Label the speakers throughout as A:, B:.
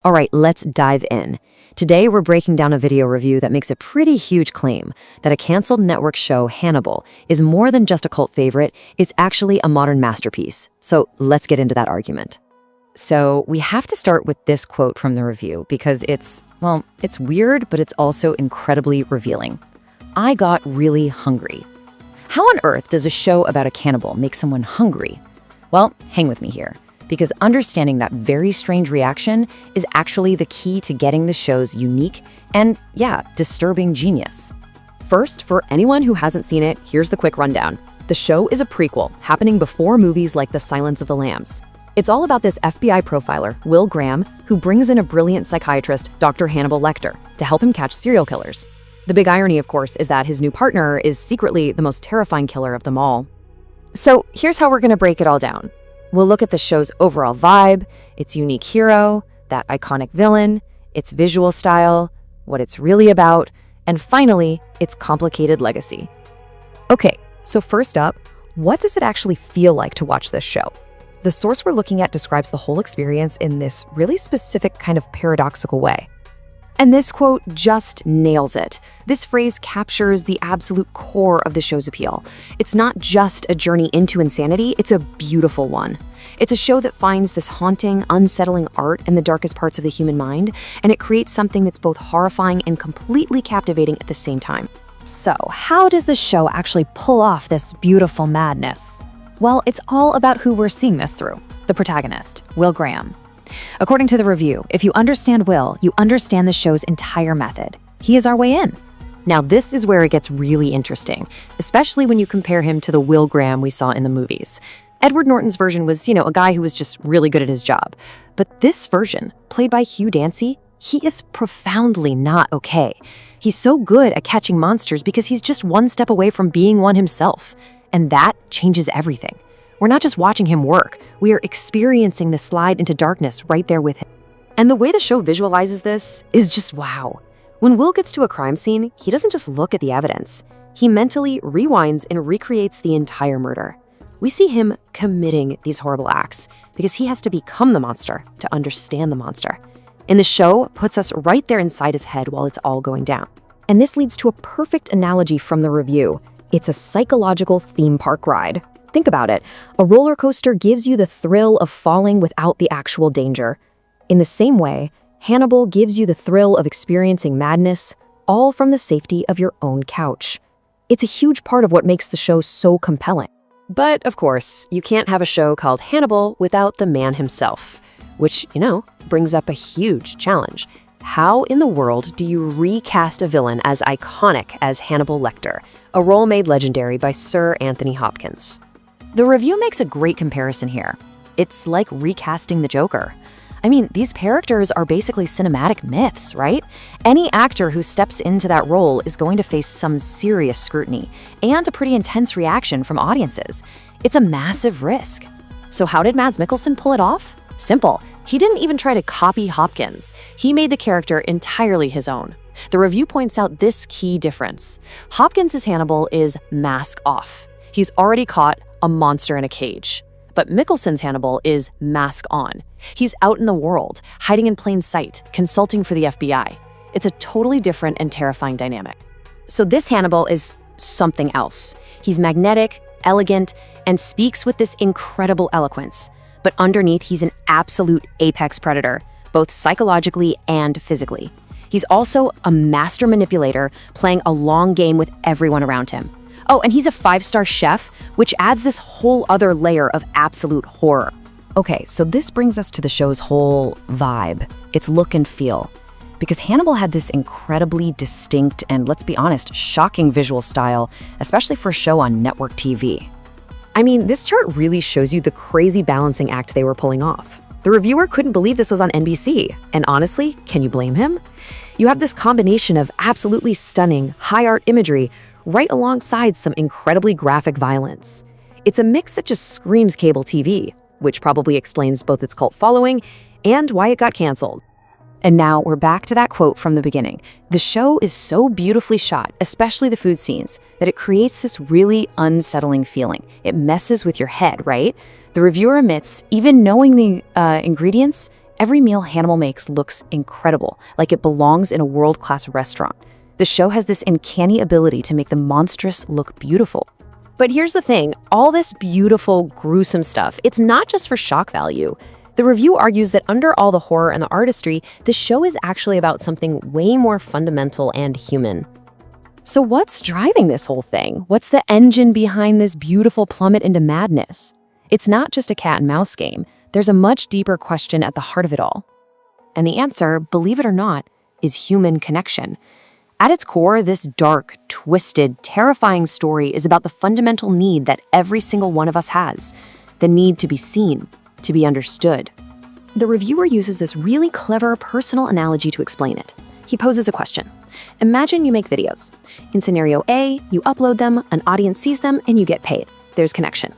A: All right, let's dive in. Today, we're breaking down a video review that makes a pretty huge claim that a canceled network show, Hannibal, is more than just a cult favorite, it's actually a modern masterpiece. So let's get into that argument. So we have to start with this quote from the review because it's weird, but it's also incredibly revealing. I got really hungry. How on earth does a show about a cannibal make someone hungry? Well, hang with me here, because understanding that very strange reaction is actually the key to getting the show's unique and, disturbing genius. First, for anyone who hasn't seen it, here's the quick rundown. The show is a prequel, happening before movies like The Silence of the Lambs. It's all about this FBI profiler, Will Graham, who brings in a brilliant psychiatrist, Dr. Hannibal Lecter, to help him catch serial killers. The big irony, of course, is that his new partner is secretly the most terrifying killer of them all. So here's how we're going to break it all down. We'll look at the show's overall vibe, its unique hero, that iconic villain, its visual style, what it's really about, and finally, its complicated legacy. Okay, so first up, what does it actually feel like to watch this show? The source we're looking at describes the whole experience in this really specific kind of paradoxical way. And this quote just nails it. This phrase captures the absolute core of the show's appeal. It's not just a journey into insanity, it's a beautiful one. It's a show that finds this haunting, unsettling art in the darkest parts of the human mind, and it creates something that's both horrifying and completely captivating at the same time. So, how does the show actually pull off this beautiful madness? Well, it's all about who we're seeing this through, the protagonist, Will Graham. According to the review, if you understand Will, you understand the show's entire method. He is our way in. Now, this is where it gets really interesting, especially when you compare him to the Will Graham we saw in the movies. Edward Norton's version was, a guy who was just really good at his job. But this version, played by Hugh Dancy, he is profoundly not okay. He's so good at catching monsters because he's just one step away from being one himself. And that changes everything. We're not just watching him work, we are experiencing the slide into darkness right there with him. And the way the show visualizes this is just wow. When Will gets to a crime scene, he doesn't just look at the evidence. He mentally rewinds and recreates the entire murder. We see him committing these horrible acts because he has to become the monster to understand the monster. And the show puts us right there inside his head while it's all going down. And this leads to a perfect analogy from the review. It's a psychological theme park ride. Think about it. A roller coaster gives you the thrill of falling without the actual danger. In the same way, Hannibal gives you the thrill of experiencing madness, all from the safety of your own couch. It's a huge part of what makes the show so compelling. But, of course, you can't have a show called Hannibal without the man himself, which, brings up a huge challenge. How in the world do you recast a villain as iconic as Hannibal Lecter, a role made legendary by Sir Anthony Hopkins? The review makes a great comparison here. It's like recasting the Joker. I mean, these characters are basically cinematic myths, right? Any actor who steps into that role is going to face some serious scrutiny and a pretty intense reaction from audiences. It's a massive risk. So how did Mads Mikkelsen pull it off? Simple. He didn't even try to copy Hopkins. He made the character entirely his own. The review points out this key difference. Hopkins' Hannibal is mask off. He's already caught a monster in a cage. But Mikkelsen's Hannibal is mask on. He's out in the world, hiding in plain sight, consulting for the FBI. It's a totally different and terrifying dynamic. So this Hannibal is something else. He's magnetic, elegant, and speaks with this incredible eloquence. But underneath, he's an absolute apex predator, both psychologically and physically. He's also a master manipulator, playing a long game with everyone around him. Oh, and he's a 5-star chef, which adds this whole other layer of absolute horror. Okay, so this brings us to the show's whole vibe, its look and feel. Because Hannibal had this incredibly distinct and, let's be honest, shocking visual style, especially for a show on network TV. I mean, this chart really shows you the crazy balancing act they were pulling off. The reviewer couldn't believe this was on NBC, and honestly, can you blame him? You have this combination of absolutely stunning, high-art imagery right alongside some incredibly graphic violence. It's a mix that just screams cable TV, which probably explains both its cult following and why it got canceled. And now we're back to that quote from the beginning. The show is so beautifully shot, especially the food scenes, that it creates this really unsettling feeling. It messes with your head, right? The reviewer admits even knowing the ingredients
B: Every meal Hannibal makes looks incredible, like it belongs in a world-class restaurant. The show has this uncanny ability to make the monstrous look beautiful.
A: But here's the thing, all this beautiful, gruesome stuff, it's not just for shock value. The review argues that under all the horror and the artistry, the show is actually about something way more fundamental and human. So what's driving this whole thing? What's the engine behind this beautiful plummet into madness? It's not just a cat and mouse game. There's a much deeper question at the heart of it all. And the answer, believe it or not, is human connection. At its core, this dark, twisted, terrifying story is about the fundamental need that every single one of us has, the need to be seen, to be understood. The reviewer uses this really clever personal analogy to explain it. He poses a question. Imagine you make videos. In scenario A, you upload them, an audience sees them, and you get paid. There's connection.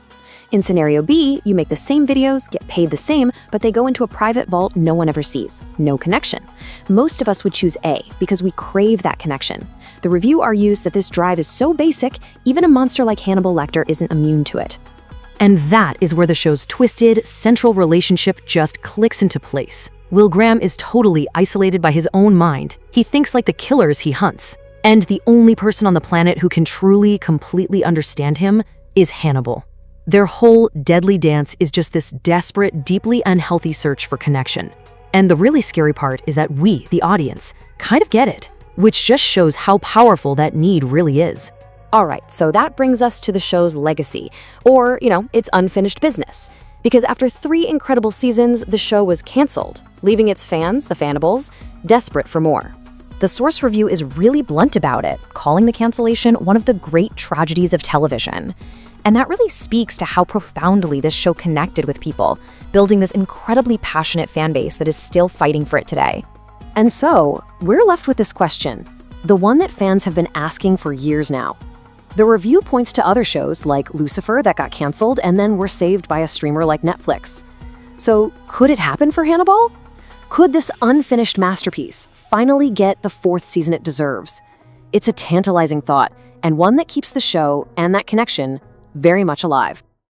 A: In scenario B, you make the same videos, get paid the same, but they go into a private vault no one ever sees. No connection. Most of us would choose A because we crave that connection. The review argues that this drive is so basic, even a monster like Hannibal Lecter isn't immune to it. And that is where the show's twisted, central relationship just clicks into place. Will Graham is totally isolated by his own mind. He thinks like the killers he hunts. And the only person on the planet who can truly, completely understand him is Hannibal. Their whole deadly dance is just this desperate, deeply unhealthy search for connection. And the really scary part is that we, the audience, kind of get it, which just shows how powerful that need really is. All right, so that brings us to the show's legacy, or, its unfinished business. Because after 3 incredible seasons, the show was canceled, leaving its fans, the Fannibals, desperate for more. The source review is really blunt about it, calling the cancellation one of the great tragedies of television. And that really speaks to how profoundly this show connected with people, building this incredibly passionate fan base that is still fighting for it today. And so, we're left with this question, the one that fans have been asking for years now. The review points to other shows like Lucifer that got canceled and then were saved by a streamer like Netflix. So, could it happen for Hannibal? Could this unfinished masterpiece finally get the 4th season it deserves? It's a tantalizing thought, and one that keeps the show and that connection very much alive.